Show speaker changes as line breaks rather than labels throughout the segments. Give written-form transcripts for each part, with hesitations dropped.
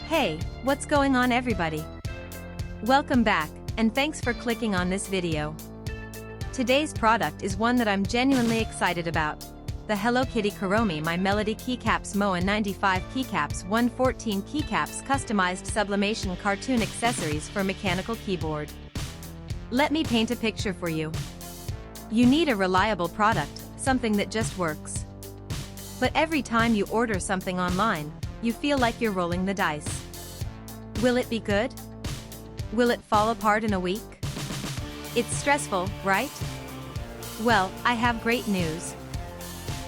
Hey, what's going on everybody? Welcome back, and thanks for clicking on this video. Today's product is one that I'm genuinely excited about. The Hellokitty Kuromi My Melody Keycaps Moa 95keycaps 114keycaps customized sublimation cartoon accessories for mechanical keyboard. Let me paint a picture for you. You need a reliable product, something that just works. But every time you order something online, you feel like you're rolling the dice. Will it be good? Will it fall apart in a week? It's stressful, right? Well, I have great news.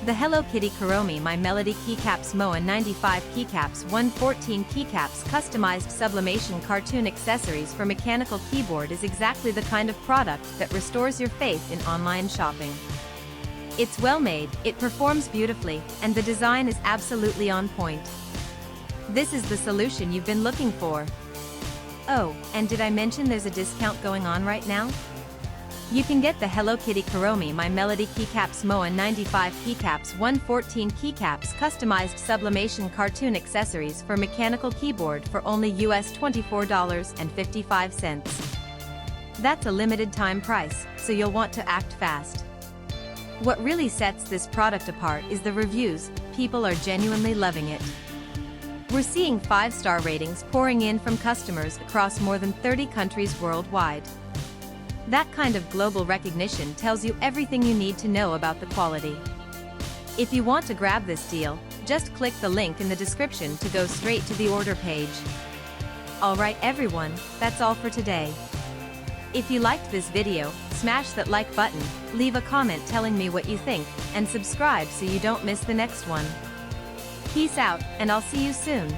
The Hellokitty Kuromi My Melody Keycaps Moa 95keycaps 114keycaps customized sublimation cartoon accessories for mechanical keyboard is exactly the kind of product that restores your faith in online shopping. It's well made, it performs beautifully, and the design is absolutely on point. This is the solution you've been looking for. Oh, and did I mention there's a discount going on right now? You can get the Hellokitty Kuromi My Melody Keycaps Moa 95keycaps 114keycaps customized sublimation cartoon accessories for mechanical keyboard for only US $24.55. That's a limited time price, so you'll want to act fast. What really sets this product apart is the reviews. People are genuinely loving it. We're seeing 5-star ratings pouring in from customers across more than 30 countries worldwide. That kind of global recognition tells you everything you need to know about the quality. If you want to grab this deal, just click the link in the description to go straight to the order page. Alright everyone, that's all for today. If you liked this video, smash that like button, leave a comment telling me what you think, and subscribe so you don't miss the next one. Peace out, and I'll see you soon.